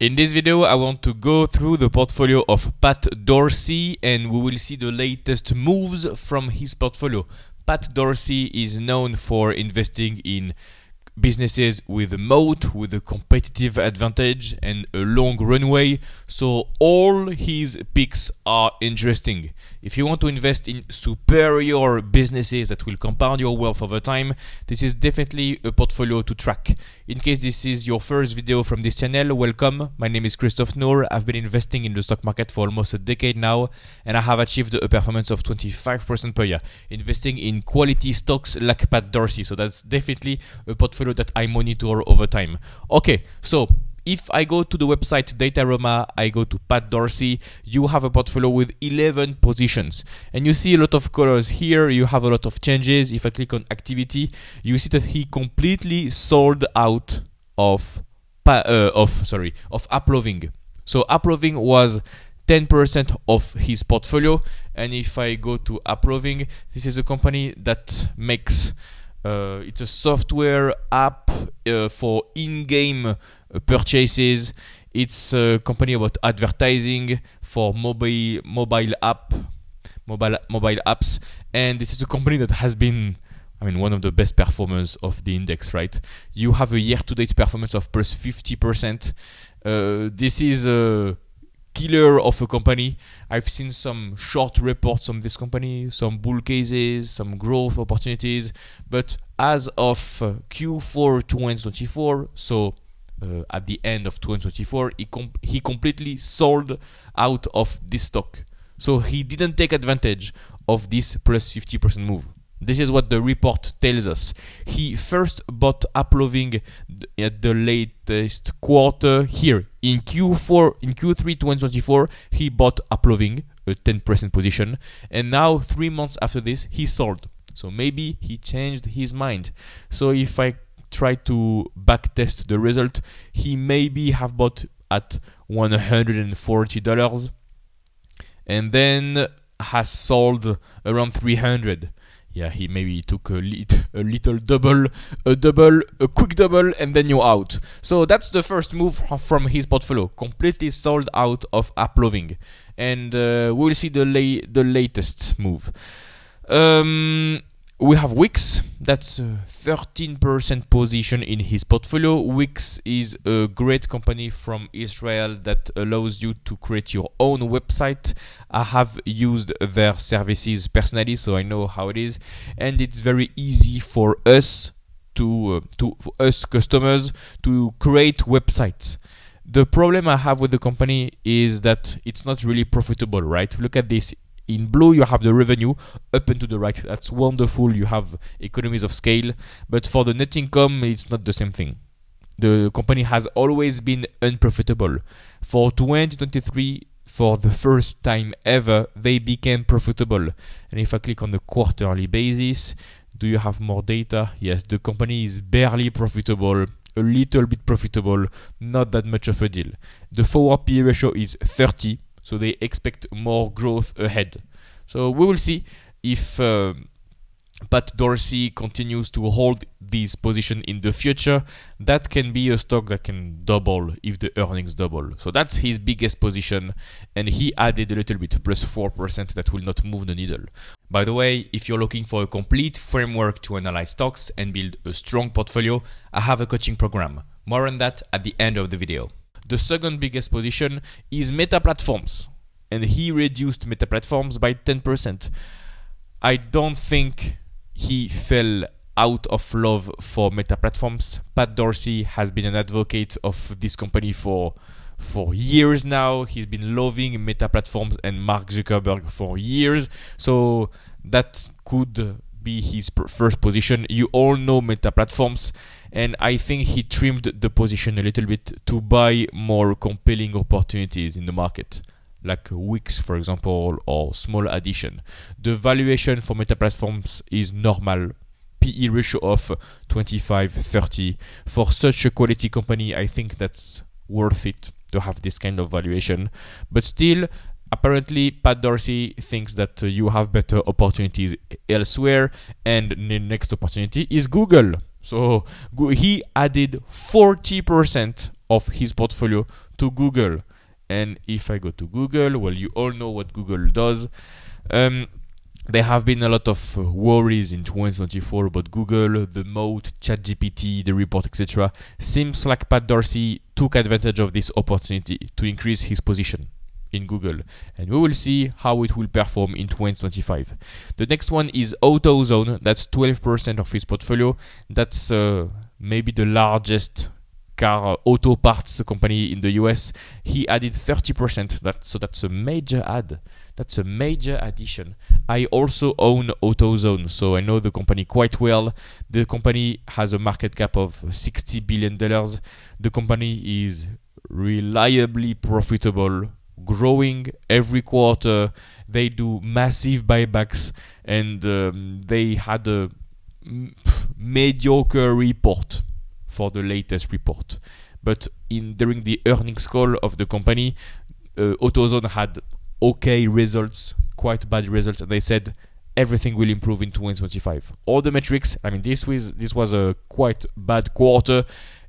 In this video, I want to go through the portfolio of Pat Dorsey and we will see the latest moves from his portfolio. Pat Dorsey is known for investing in businesses with a moat, with a competitive advantage and a long runway, so all his picks are interesting. If you want to invest in superior businesses that will compound your wealth over time, this is definitely a portfolio to track. In case this is your first video from this channel, welcome. My name is Christophe Nour. I've been investing in the stock market for almost a decade now, and I have achieved a performance of 25% per year, investing in quality stocks like Pat Dorsey. So that's definitely a portfolio that I monitor over time. Okay, so if I go to the website Dataroma, I go to Pat Dorsey, you have a portfolio with 11 positions. And you see a lot of colors here, you have a lot of changes. If I click on activity, you see that he completely sold out of AppLovin. So AppLovin was 10% of his portfolio. And if I go to AppLovin, this is a company that makes it's a software app for in-game purchases. It's a company about advertising for mobile apps, and this is a company that has been, one of the best performers of the index, right? You have a year-to-date performance of plus 50%. This is a killer of a company. I've seen some short reports on this company, some bull cases, some growth opportunities, but as of Q4 2024, so at the end of 2024, he completely sold out of this stock. So he didn't take advantage of this plus 50% move. This is what the report tells us. He first bought AppLovin at the latest quarter here. In Q3 2024, he bought AppLovin, a 10% position. And now, 3 months after this, he sold. So maybe he changed his mind. So if I try to backtest the result, he maybe have bought at $140 and then has sold around 300. Yeah, he maybe took a little double, a quick double, and then you're out. So that's the first move from his portfolio. Completely sold out of AppLovin. And we'll see the latest move. We have Wix. That's a 13% position in his portfolio. Wix is a great company from Israel that allows you to create your own website. I have used their services personally, so I know how it is, and it's very easy for us for us customers to create websites. The problem I have with the company is that it's not really profitable, right? Look at this. In blue, you have the revenue up and to the right. That's wonderful. You have economies of scale. But for the net income, it's not the same thing. The company has always been unprofitable. For 2023, for the first time ever, they became profitable. And if I click on the quarterly basis, do you have more data? Yes, the company is barely profitable. A little bit profitable. Not that much of a deal. The forward PE ratio is 30. So they expect more growth ahead. So we will see if Pat Dorsey continues to hold this position in the future. That can be a stock that can double if the earnings double. So that's his biggest position, and he added a little bit, plus 4%, that will not move the needle. By the way, if you're looking for a complete framework to analyze stocks and build a strong portfolio, I have a coaching program. More on that at the end of the video. The second biggest position is Meta Platforms, and he reduced Meta Platforms by 10%. I don't think he fell out of love for Meta Platforms. Pat Dorsey has been an advocate of this company for years now. He's been loving Meta Platforms and Mark Zuckerberg for years, so that could be his first position. You all know Meta Platforms, and I think he trimmed the position a little bit to buy more compelling opportunities in the market, like Wix, for example, or small addition. The valuation for Meta Platforms is normal. PE ratio of 25-30. For such a quality company, I think that's worth it to have this kind of valuation. But still, apparently, Pat Dorsey thinks that you have better opportunities elsewhere, and the next opportunity is Google. So he added 40% of his portfolio to Google. And if I go to Google, well, you all know what Google does. There have been a lot of worries in 2024 about Google, the moat, ChatGPT, the report, etc. Seems like Pat Dorsey took advantage of this opportunity to increase his position in Google, and we will see how it will perform in 2025. The next one is AutoZone. That's 12% of his portfolio. That's maybe the largest car auto parts company in the US. He added 30%. So that's a major add. That's a major addition. I also own AutoZone, so I know the company quite well. The company has a market cap of $60 billion. The company is reliably profitable, growing every quarter. They do massive buybacks, and they had a mediocre report for the latest report. But during the earnings call of the company, AutoZone had okay results, quite bad results, and they said everything will improve in 2025. All the metrics, I mean, this was a quite bad quarter.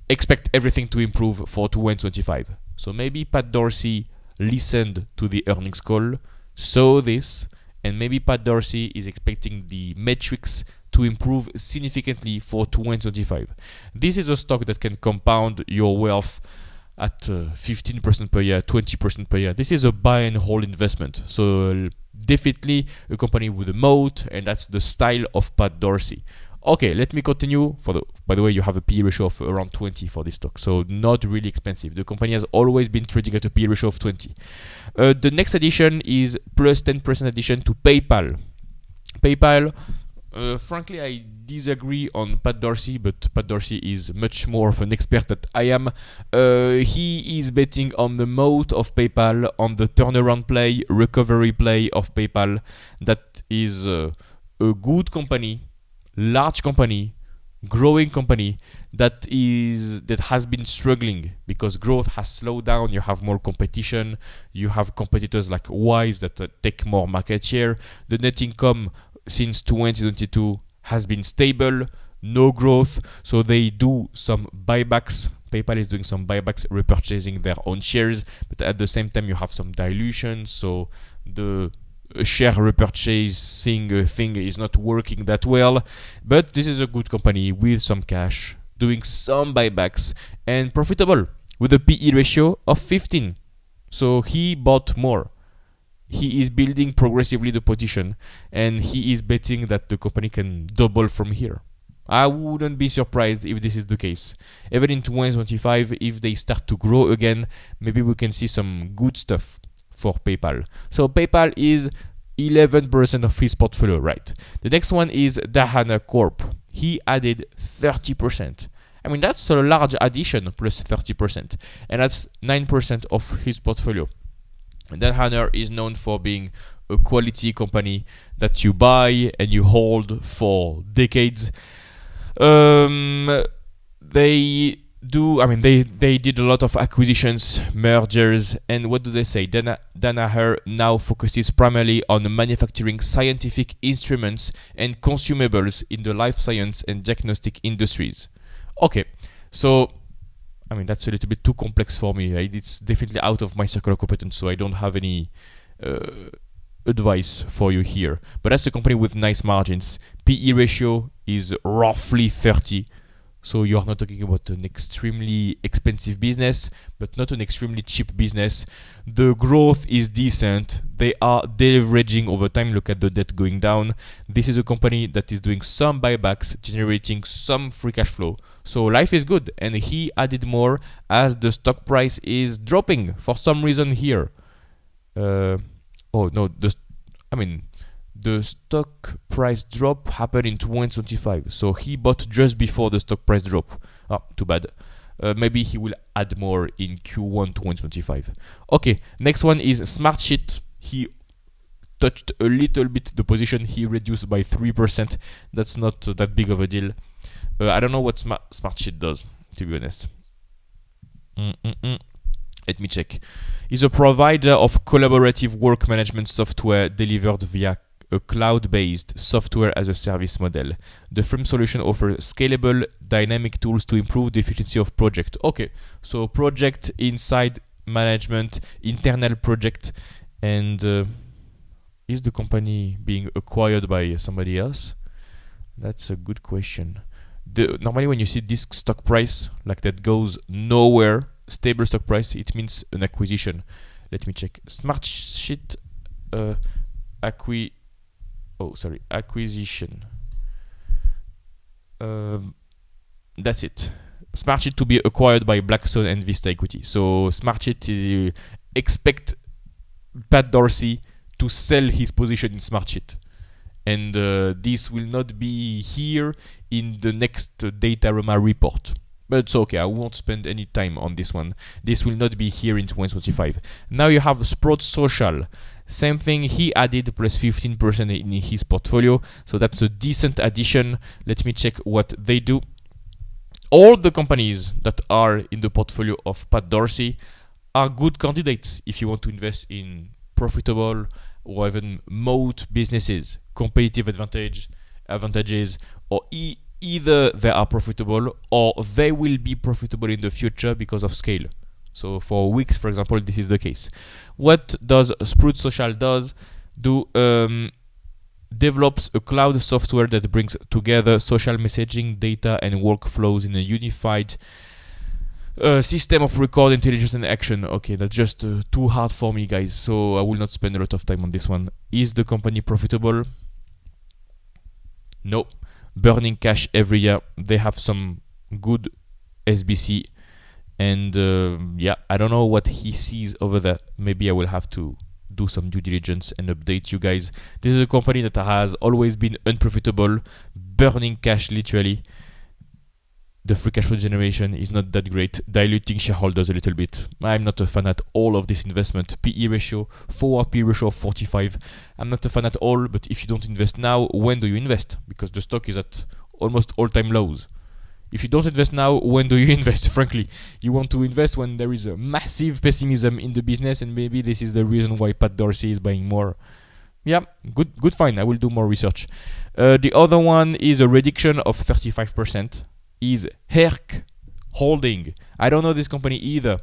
Expect everything to improve for 2025. So maybe Pat Dorsey listened to the earnings call, saw this, and maybe Pat Dorsey is expecting the metrics to improve significantly for 2025. This is a stock that can compound your wealth at 15% per year, 20% per year. This is a buy and hold investment. So definitely a company with a moat, and that's the style of Pat Dorsey. Okay, let me continue. By the way, you have a PE ratio of around 20 for this stock, so not really expensive. The company has always been trading at a PE ratio of 20. The next addition is plus 10% addition to PayPal. PayPal, frankly, I disagree on Pat Dorsey, but Pat Dorsey is much more of an expert than I am. He is betting on the moat of PayPal, on the turnaround play, recovery play of PayPal. That is a good company, large company, growing company that has been struggling because growth has slowed down. You have more competition. You have competitors like Wise that take more market share. The net income since 2022 has been stable, no growth. So they do some buybacks. PayPal is doing some buybacks, repurchasing their own shares, but at the same time you have some dilution. So the share repurchasing thing is not working that well. But this is a good company with some cash, doing some buybacks, and profitable with a PE ratio of 15. So he bought more. He is building progressively the position, and he is betting that the company can double from here. I wouldn't be surprised if this is the case. Even in 2025, if they start to grow again, maybe we can see some good stuff for PayPal. So PayPal is 11% of his portfolio, right? The next one is Danaher Corp. He added 30%. I mean, that's a large addition, plus 30%. And that's 9% of his portfolio. Danaher is known for being a quality company that you buy and you hold for decades. They did a lot of acquisitions, mergers, and what do they say? Danaher now focuses primarily on manufacturing scientific instruments and consumables in the life science and diagnostic industries. Okay, so I mean, that's a little bit too complex for me. It's definitely out of my circle of competence, so I don't have any advice for you here. But that's a company with nice margins. PE ratio is roughly 30. So you're not talking about an extremely expensive business, but not an extremely cheap business. The growth is decent. They are deleveraging over time. Look at the debt going down. This is a company that is doing some buybacks, generating some free cash flow. So life is good. And he added more as the stock price is dropping for some reason here. The stock price drop happened in 2025. So he bought just before the stock price drop. Too bad. Maybe he will add more in Q1 2025. Okay, next one is SmartSheet. He touched a little bit the position. He reduced by 3%. That's not that big of a deal. I don't know what SmartSheet does, to be honest. Let me check. He's a provider of collaborative work management software delivered via a cloud-based software as a service model. The firm solution offers scalable, dynamic tools to improve the efficiency of project. Okay, so project inside management, internal project, and is the company being acquired by somebody else? That's a good question. Normally when you see this stock price like that goes nowhere, stable stock price, it means an acquisition. Let me check. SmartSheet acquisition. That's it. SmartSheet to be acquired by Blackstone and Vista Equity. So SmartSheet expect Pat Dorsey to sell his position in SmartSheet. And this will not be here in the next Dataroma report. But it's okay, I won't spend any time on this one. This will not be here in 2025. Now you have Sprout Social. Same thing, he added plus 15% in his portfolio. So that's a decent addition. Let me check what they do. All the companies that are in the portfolio of Pat Dorsey are good candidates if you want to invest in profitable or even moat businesses, competitive advantages, or either they are profitable or they will be profitable in the future because of scale. So for Wix, for example, this is the case. What does Sprout Social do? Develops a cloud software that brings together social messaging, data, and workflows in a unified system of record, intelligence, and action. Okay, that's just too hard for me, guys, so I will not spend a lot of time on this one. Is the company profitable? No. Burning cash every year. They have some good SBC, and yeah, I don't know what he sees over there. Maybe I will have to do some due diligence and update you guys. This is a company that has always been unprofitable, burning cash literally. The free cash flow generation is not that great, diluting shareholders a little bit. I'm not a fan at all of this investment. PE ratio, forward PE ratio of 45. I'm not a fan at all, but if you don't invest now, when do you invest? Because the stock is at almost all-time lows. If you don't invest now, when do you invest? Frankly, you want to invest when there is a massive pessimism in the business, and maybe this is the reason why Pat Dorsey is buying more. Yeah, good fine. I will do more research. The other one is a reduction of 35%. Is Herc Holdings. I don't know this company either.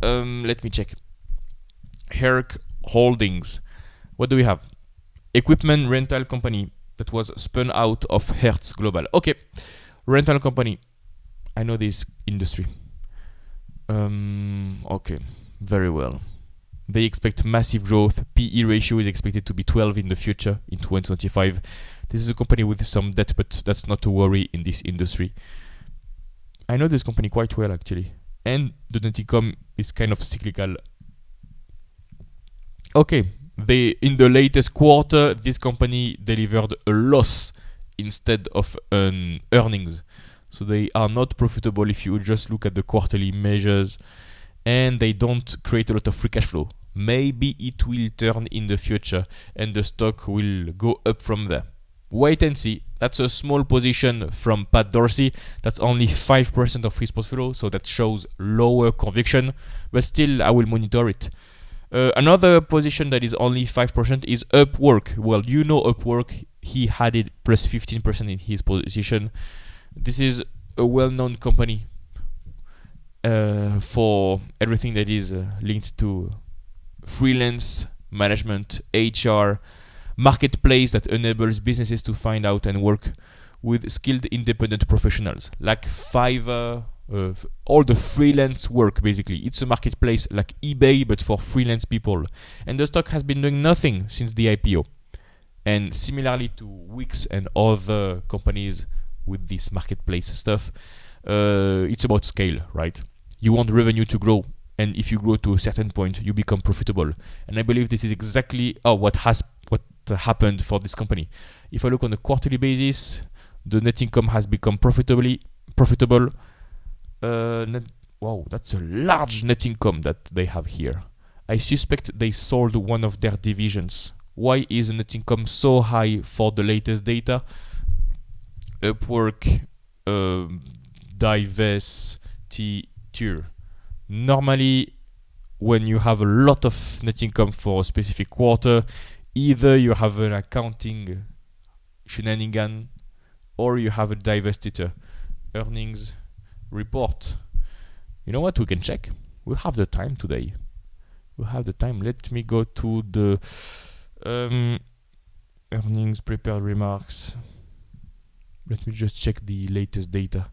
Let me check. Herc Holdings. What do we have? Equipment rental company that was spun out of Hertz Global. Okay. Rental company. I know this industry. Okay. Very well. They expect massive growth. PE ratio is expected to be 12 in the future, in 2025. This is a company with some debt, but that's not to worry in this industry. I know this company quite well, actually. And the net income is kind of cyclical. Okay. In the latest quarter, this company delivered a loss instead of an earnings. So they are not profitable if you just look at the quarterly measures, and they don't create a lot of free cash flow. Maybe it will turn in the future and the stock will go up from there. Wait and see. That's a small position from Pat Dorsey. That's only 5% of his portfolio, so that shows lower conviction, but still I will monitor it. Another position that is only 5% is Upwork. Well, you know Upwork. He had it plus 15% in his position. This is a well-known company for everything that is linked to freelance management, HR, marketplace that enables businesses to find out and work with skilled independent professionals like Fiverr, all the freelance work. Basically, it's a marketplace like eBay but for freelance people, and the stock has been doing nothing since the IPO. And similarly to Wix and other companies with this marketplace stuff, it's about scale, right? You want revenue to grow, and if you grow to a certain point, you become profitable. And I believe this is exactly what happened for this company. If I look on a quarterly basis, the net income has become profitable. Wow, that's a large net income that they have here. I suspect they sold one of their divisions. Why is the net income so high for the latest data? Upwork divestiture. Normally, when you have a lot of net income for a specific quarter, either you have an accounting shenanigan or you have a divestiture. Earnings report. You know what? We can check. We have the time today. We have the time. Let me go to the earnings, prepared remarks. Let me just check the latest data.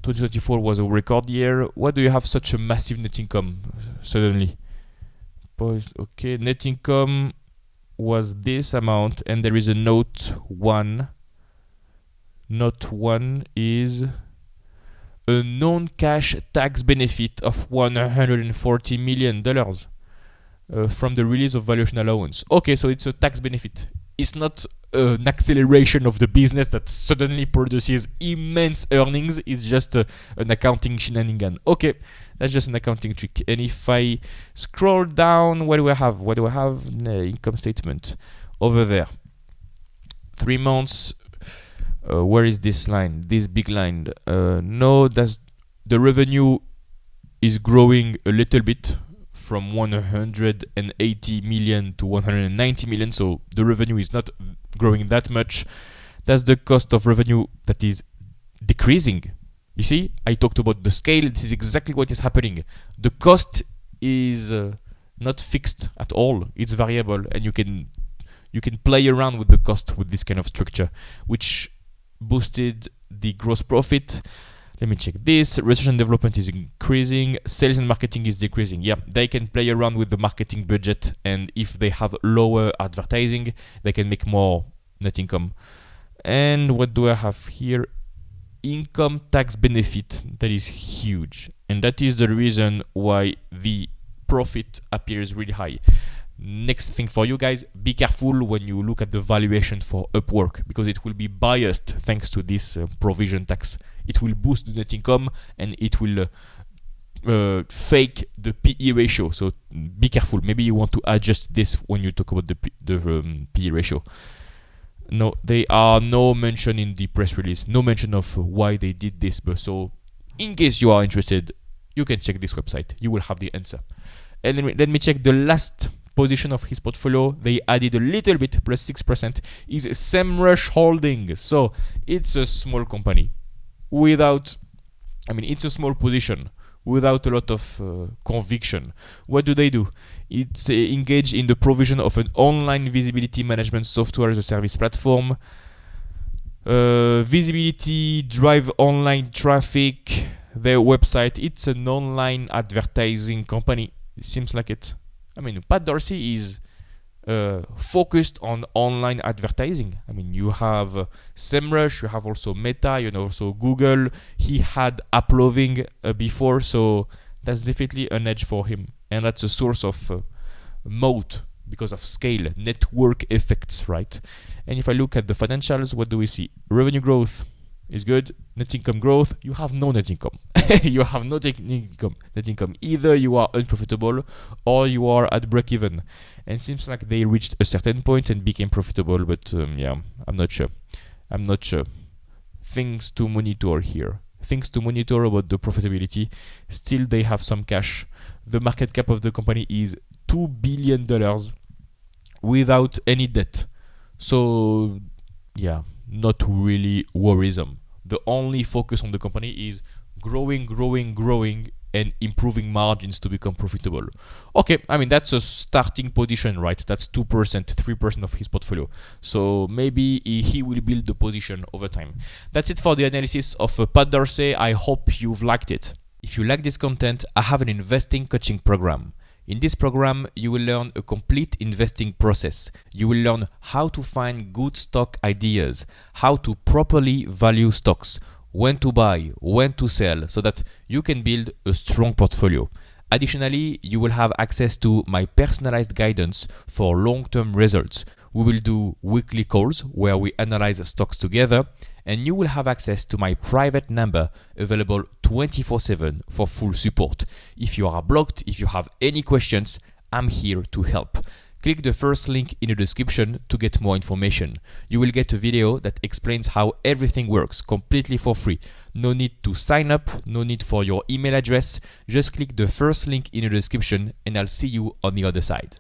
2024 was a record year. Why do you have such a massive net income suddenly? Post. Okay, net income was this amount, and there is a note 1. Note 1 is a non-cash tax benefit of $140 million from the release of valuation allowance. Okay, so it's a tax benefit. It's not an acceleration of the business that suddenly produces immense earnings. It's just an accounting shenanigan. Okay, that's just an accounting trick. And if I scroll down, what do I have? What do I have? Income statement over there. 3 months. Where is this line? This big line? No, that's the revenue is growing a little bit from 180 million to 190 million. So the revenue is not growing that much. That's the cost of revenue that is decreasing. You see, I talked about the scale. This is exactly what is happening. The cost is not fixed at all. It's variable, and you can play around with the cost with this kind of structure, which boosted the gross profit. Let me check this. Research and development is increasing. Sales and marketing is decreasing. Yeah, they can play around with the marketing budget, and if they have lower advertising, they can make more net income. And what do I have here? Income tax benefit. That is huge, and that is the reason why the profit appears really high. Next thing for you guys, be careful when you look at the valuation for Upwork, because it will be biased thanks to this provision tax. It will boost the net income, and it will fake the PE ratio. So be careful. Maybe you want to adjust this when you talk about the PE ratio. No, there are no mention in the press release, no mention of why they did this. But so in case you are interested, you can check this website. You will have the answer. And let me check the last position of his portfolio. They added a little bit, plus 6%, is Semrush Holdings. So it's a small company without, it's a small position without a lot of conviction. What do? It's engaged in the provision of an online visibility management software as a service platform. Visibility drive online traffic. Their website, it's an online advertising company. It seems like it. Pat Dorsey is focused on online advertising. You have Semrush, you have also Meta, you know, also Google. He had AppLovin before, so that's definitely an edge for him, and that's a source of moat because of scale, network effects, right? And if I look at the financials, what do we see? Revenue growth is good. Net income growth, you have no net income. You have no net income. Either you are unprofitable or you are at break even. And it seems like they reached a certain point and became profitable, but I'm not sure. Things to monitor here. Things to monitor about the profitability. Still, they have some cash. The market cap of the company is $2 billion without any debt. So, not really worrisome. The only focus on the company is growing, and improving margins to become profitable. Okay, that's a starting position, right? That's 2%, 3% of his portfolio. So maybe he will build the position over time. That's it for the analysis of Pat Dorsey. I hope you've liked it. If you like this content, I have an investing coaching program. In this program, you will learn a complete investing process. You will learn how to find good stock ideas, how to properly value stocks, when to buy, when to sell, so that you can build a strong portfolio. Additionally, you will have access to my personalized guidance for long-term results. We will do weekly calls where we analyze stocks together, and you will have access to my private number available 24/7 for full support. If you are blocked, if you have any questions, I'm here to help. Click the first link in the description to get more information. You will get a video that explains how everything works completely for free. No need to sign up, no need for your email address. Just click the first link in the description and I'll see you on the other side.